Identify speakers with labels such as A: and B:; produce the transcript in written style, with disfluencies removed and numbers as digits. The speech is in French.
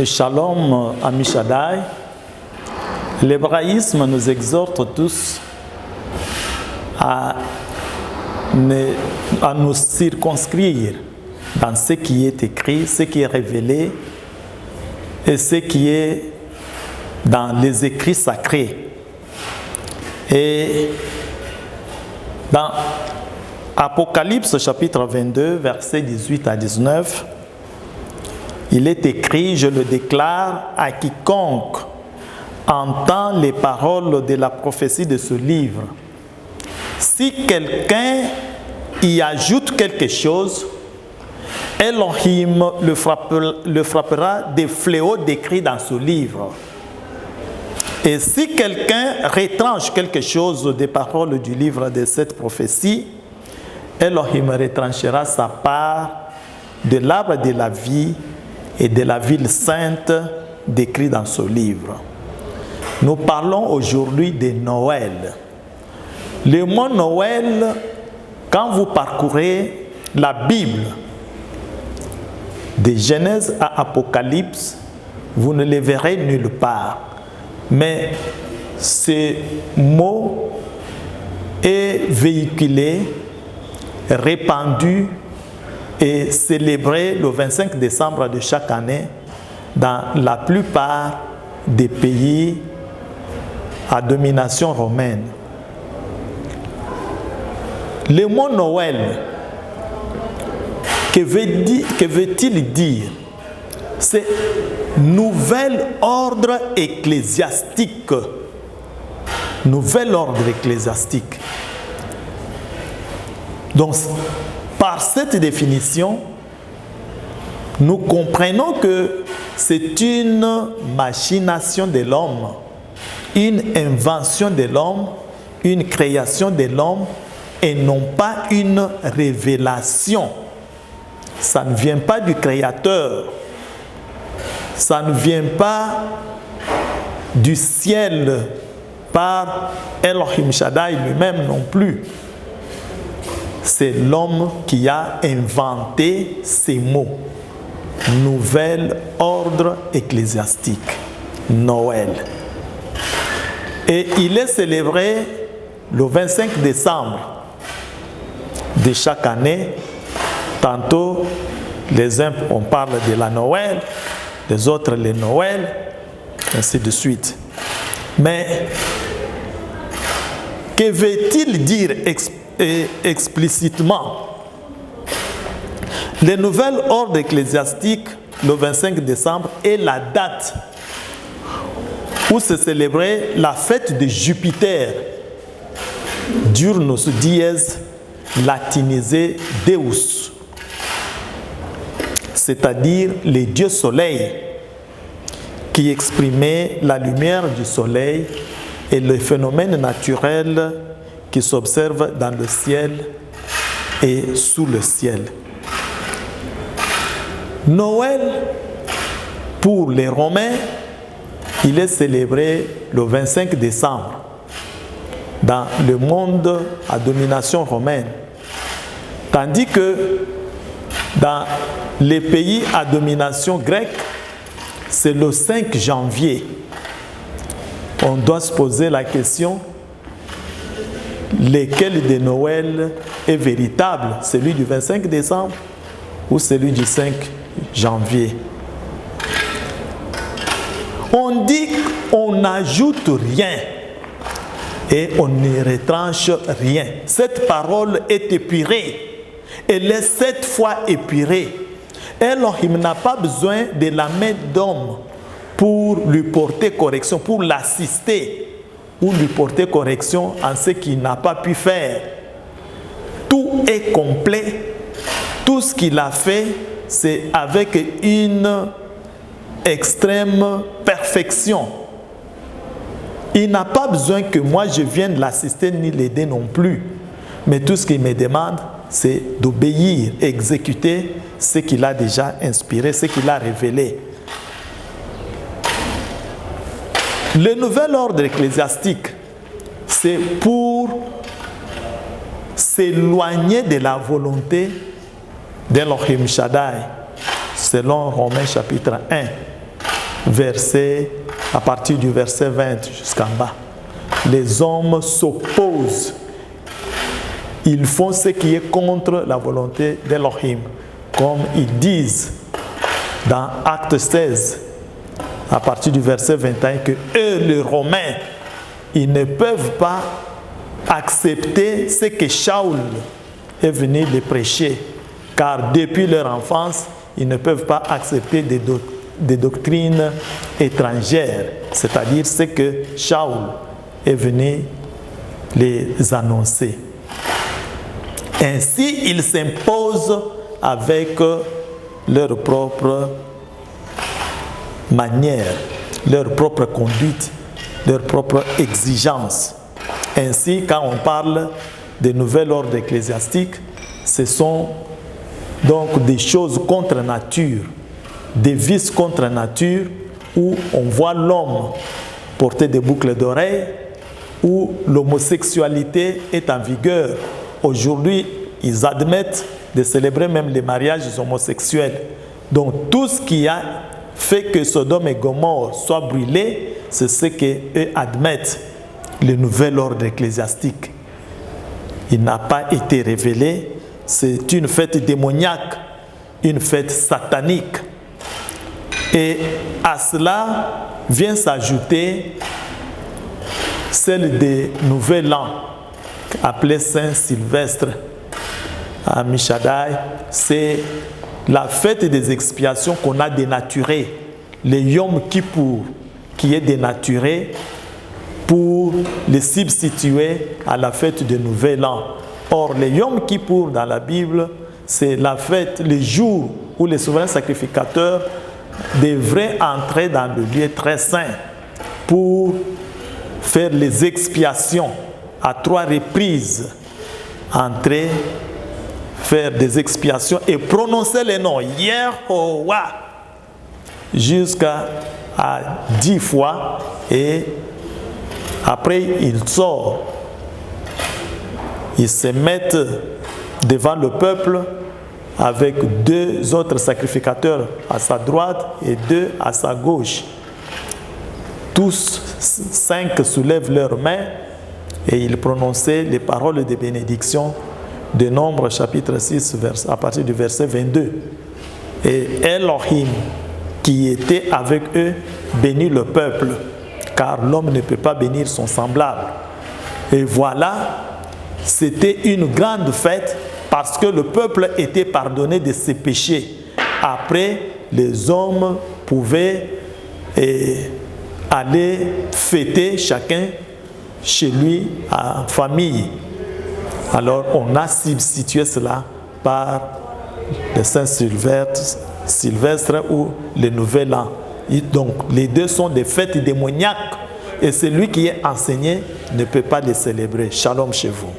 A: Shalom, Ami Shaddai. L'hébraïsme nous exhorte tous à nous circonscrire dans ce qui est écrit, ce qui est révélé et ce qui est dans les écrits sacrés. Et dans Apocalypse chapitre 22, versets 18 à 19, il est écrit, je le déclare à quiconque entend les paroles de la prophétie de ce livre. Si quelqu'un y ajoute quelque chose, Elohim le frappera des fléaux décrits dans ce livre. Et si quelqu'un retranche quelque chose des paroles du livre de cette prophétie, Elohim retranchera sa part de l'arbre de la vie et de la ville sainte décrite dans ce livre. Nous parlons aujourd'hui de Noël. Le mot Noël, quand vous parcourez la Bible, de Genèse à Apocalypse, vous ne le verrez nulle part. Mais ce mot est véhiculé, répandu et célébré le 25 décembre de chaque année dans la plupart des pays à domination romaine. Le mot Noël, que veut-il dire? C'est nouvel ordre ecclésiastique. Nouvel ordre ecclésiastique. Donc, par cette définition, nous comprenons que c'est une machination de l'homme, une invention de l'homme, une création de l'homme, et non pas une révélation. Ça ne vient pas du Créateur. Ça ne vient pas du ciel par Elohim Shaddai lui-même non plus. C'est l'homme qui a inventé ces mots. Nouvel ordre ecclésiastique. Noël. Et il est célébré le 25 décembre de chaque année. Tantôt, les uns, on parle de la Noël, les autres, les Noël, ainsi de suite. Mais, que veut-il dire explicitement? Le nouvel ordre ecclésiastique, le 25 décembre, est la date où se célébrait la fête de Jupiter, Diurnus dies latinisé Deus, c'est-à-dire le dieu soleil, qui exprimait la lumière du soleil et le phénomène naturel qui s'observe dans le ciel et sous le ciel. Noël, pour les Romains, il est célébré le 25 décembre dans le monde à domination romaine. Tandis que dans les pays à domination grecque, c'est le 5 janvier. On doit se poser la question, lequel de Noël est véritable? Celui du 25 décembre ou celui du 5 janvier? On dit qu'on n'ajoute rien et on ne retranche rien. Cette parole est épurée. Elle est 7 fois épurée. Elohim n'a pas besoin de la main d'homme pour lui porter correction, pour l'assister. ou lui porter correction en ce qu'il n'a pas pu faire. Tout est complet. Tout ce qu'il a fait, c'est avec une extrême perfection. Il n'a pas besoin que moi je vienne l'assister ni l'aider non plus. Mais tout ce qu'il me demande, c'est d'obéir, exécuter ce qu'il a déjà inspiré, ce qu'il a révélé. Le nouvel ordre ecclésiastique, c'est pour s'éloigner de la volonté d'Elohim Shaddai, selon Romains chapitre 1, à partir du verset 20 jusqu'en bas. Les hommes s'opposent. Ils font ce qui est contre la volonté d'Elohim, comme ils disent dans Acte 16, à partir du verset 21, que eux, les Romains, ils ne peuvent pas accepter ce que Shaul est venu les prêcher, car depuis leur enfance, ils ne peuvent pas accepter des doctrines étrangères, c'est-à-dire ce que Shaul est venu les annoncer. Ainsi, ils s'imposent avec leur propre manière, leur propre conduite, leur propre exigence. Ainsi, quand on parle de nouvel ordre ecclésiastique, ce sont donc des choses contre nature, des vices contre nature, où on voit l'homme porter des boucles d'oreilles, où l'homosexualité est en vigueur. Aujourd'hui, ils admettent de célébrer même les mariages homosexuels. Donc tout ce qui a fait que Sodome et Gomorrhe soient brûlés, c'est ce qu'eux admettent, le nouvel ordre ecclésiastique. Il n'a pas été révélé, c'est une fête démoniaque, une fête satanique. Et à cela vient s'ajouter celle des Nouvel An, appelée Saint-Sylvestre à Mishadai. C'est la fête des expiations qu'on a dénaturée, le Yom Kippour, qui est dénaturé pour les substituer à la fête de Nouvel An. Or, le Yom Kippour dans la Bible, c'est la fête, le jour où les souverains sacrificateurs devraient entrer dans le lieu très saint pour faire les expiations à 3 reprises, entrer, faire des expiations et prononcer les noms Yehovah jusqu'à 10 fois, et après il sort. Ils se mettent devant le peuple avec 2 autres sacrificateurs à sa droite et 2 à sa gauche. Tous 5 soulèvent leurs mains et ils prononçaient les paroles de bénédiction de Nombre chapitre 6 à partir du verset 22. Et Elohim, qui était avec eux, bénit le peuple, car l'homme ne peut pas bénir son semblable. Et voilà, c'était une grande fête parce que le peuple était pardonné de ses péchés. Après, les hommes pouvaient aller fêter chacun chez lui en famille. Alors on a substitué cela par le Saint-Sylvestre ou le Nouvel An. Et donc les deux sont des fêtes démoniaques et celui qui est enseigné ne peut pas les célébrer. Shalom chez vous.